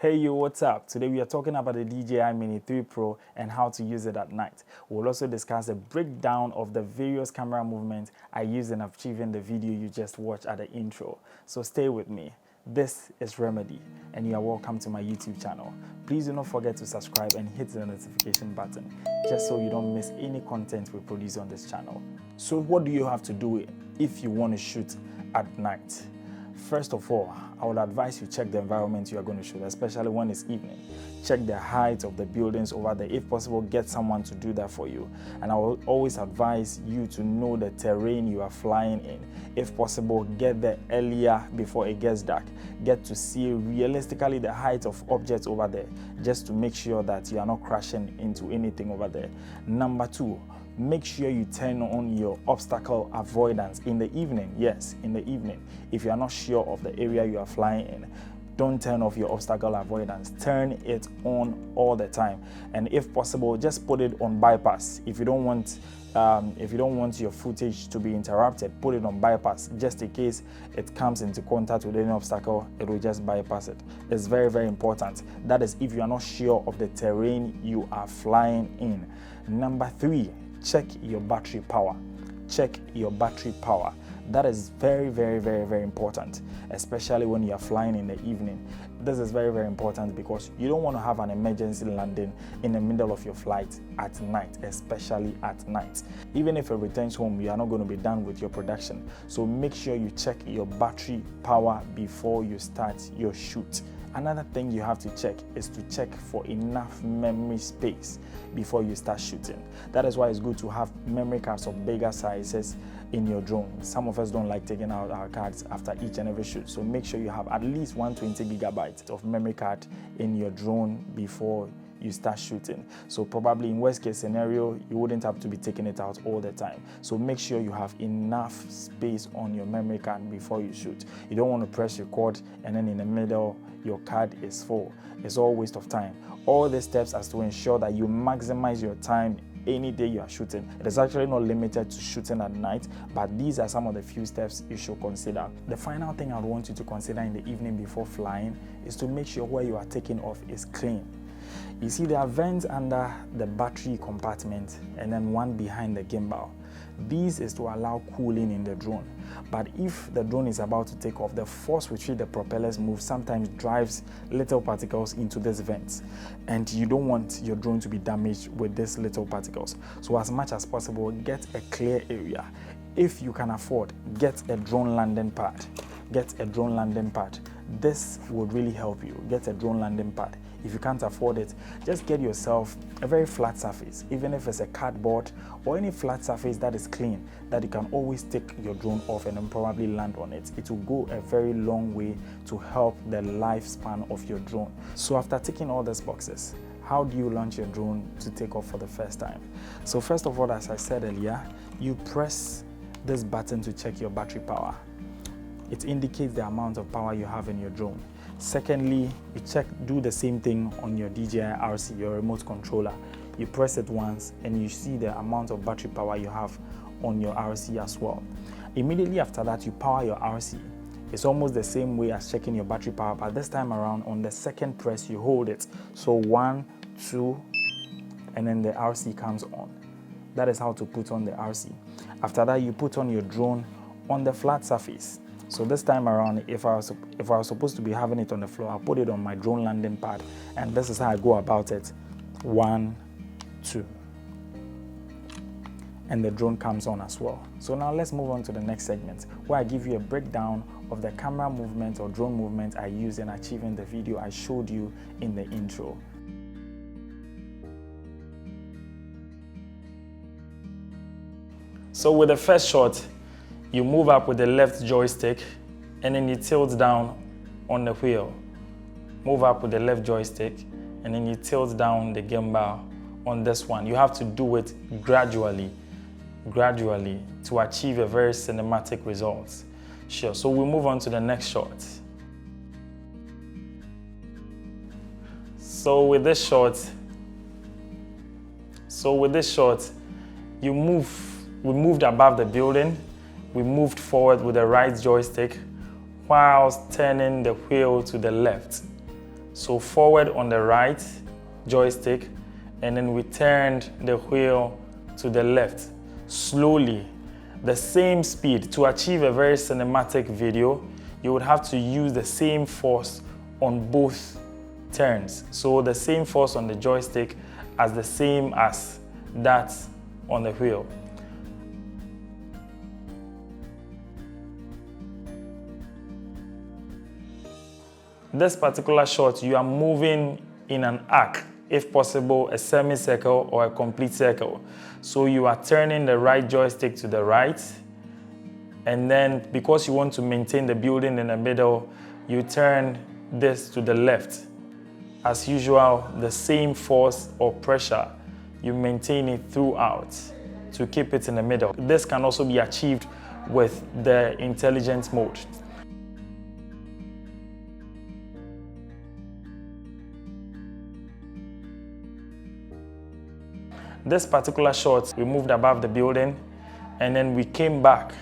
Hey yo, what's up? Today we are talking about the DJI Mini 3 Pro and how to use it at night. We'll also discuss a breakdown of the various camera movements I use in achieving the video you just watched at the intro. So stay with me. This is Remedy and you are welcome to my YouTube channel. Please do not forget to subscribe and hit the notification button just so you don't miss any content we produce on this channel. So what do you have to do if you want to shoot at night? First of all, I would advise you check the environment you are going to shoot, especially when it's evening. Check the height of the buildings over there. If possible, get someone to do that for you. And I will always advise you to know the terrain you are flying in. If possible, get there earlier before it gets dark. Get to see realistically the height of objects over there, just to make sure that you are not crashing into anything over there. Number two, make sure you turn on your obstacle avoidance in the evening. Yes, in the evening. If you are not sure of the area you are flying in, don't turn off your obstacle avoidance. Turn it on all the time. And if possible, just put it on bypass. If you don't want your footage to be interrupted, put it on bypass. Just in case it comes into contact with any obstacle, it will just bypass it. It's very, very important. That is if you are not sure of the terrain you are flying in. Number three, check your battery power. Check your battery power. That is very, very, very, very important, especially when you are flying in the evening. This is very, very important because you don't want to have an emergency landing in the middle of your flight at night, especially at night. Even if it returns home, you are not going to be done with your production. So make sure you check your battery power before you start your shoot. Another thing you have to check is to check for enough memory space before you start shooting. That is why it's good to have memory cards of bigger sizes in your drone. Some of us don't like taking out our cards after each and every shoot, so make sure you have at least 120 gigabytes of memory card in your drone before you start shooting. So probably in worst case scenario, you wouldn't have to be taking it out all the time. So make sure you have enough space on your memory card before you shoot. You don't want to press record and then in the middle your card is full. It's all waste of time. All these steps are to ensure that you maximize your time any day you are shooting. It is actually not limited to shooting at night, but these are some of the few steps you should consider. The final thing I would want you to consider in the evening before flying is to make sure where you are taking off is clean. You see, there are vents under the battery compartment and then one behind the gimbal. This is to allow cooling in the drone. But if the drone is about to take off, the force with which the propellers move sometimes drives little particles into these vents. And you don't want your drone to be damaged with these little particles. So as much as possible, get a clear area. If you can afford, get a drone landing pad. Get a drone landing pad. This would really help you. Get a drone landing pad. If you can't afford it, just get yourself a very flat surface, even if it's a cardboard or any flat surface that is clean, that you can always take your drone off and then probably land on it. It will go a very long way to help the lifespan of your drone. So after ticking all these boxes, how do you launch your drone to take off for the first time? So first of all, as I said earlier, you press this button to check your battery power. It indicates the amount of power you have in your drone. Secondly, you do the same thing on your DJI RC, your remote controller. You press it once and you see the amount of battery power you have on your RC as well. Immediately after that, you power your RC. It's almost the same way as checking your battery power, but this time around on the second press, you hold it. So 1, 2, and then the RC comes on. That is how to put on the RC. After that, you put on your drone on the flat surface. So this time around, if I was supposed to be having it on the floor, I'll put it on my drone landing pad. And this is how I go about it. 1, 2. And the drone comes on as well. So now let's move on to the next segment, where I give you a breakdown of the camera movement or drone movement I use in achieving the video I showed you in the intro. So with the first shot, you move up with the left joystick and then you tilt down on the wheel. Move up with the left joystick and then you tilt down the gimbal on this one. You have to do it gradually to achieve a very cinematic result. Sure, so we'll move on to the next shot. So with this shot, we moved above the building. We moved forward with the right joystick whilst turning the wheel to the left. So forward on the right joystick, and then we turned the wheel to the left, slowly. The same speed. To achieve a very cinematic video, you would have to use the same force on both turns. So the same force on the joystick as the same as that on the wheel. This particular shot, you are moving in an arc, if possible a semicircle or a complete circle. So you are turning the right joystick to the right, and then because you want to maintain the building in the middle, you turn this to the left. As usual, the same force or pressure, you maintain it throughout to keep it in the middle. This can also be achieved with the intelligent mode. This particular shot, we moved above the building, and then we came back.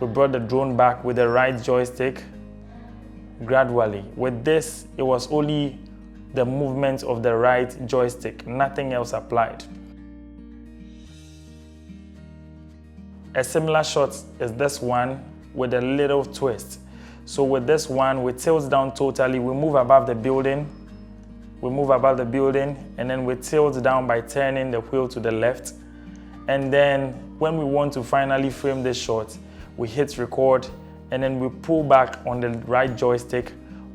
We brought the drone back with the right joystick gradually. With this, it was only the movement of the right joystick, nothing else applied. A similar shot is this one with a little twist. So with this one, we tilt down totally, we move above the building, and then we tilt down by turning the wheel to the left. And then when we want to finally frame this shot, we hit record, and then we pull back on the right joystick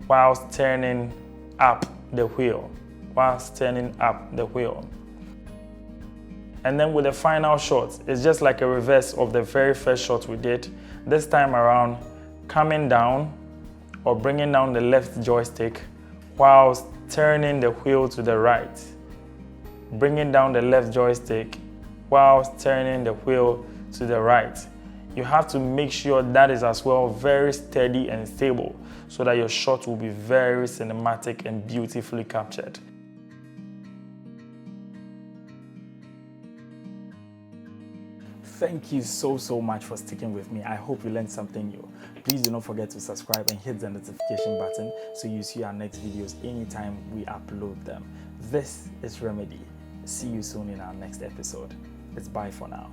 whilst turning up the wheel, And then with the final shot, it's just like a reverse of the very first shot we did. This time around, coming down or bringing down the left joystick whilst turning the wheel to the right. Bringing down the left joystick whilst turning the wheel to the right. You have to make sure that is as well very steady and stable so that your shot will be very cinematic and beautifully captured. Thank you so much for sticking with me. I hope you learned something new. Please do not forget to subscribe and hit the notification button so you see our next videos anytime we upload them. This is Remedy. See you soon in our next episode. It's bye for now.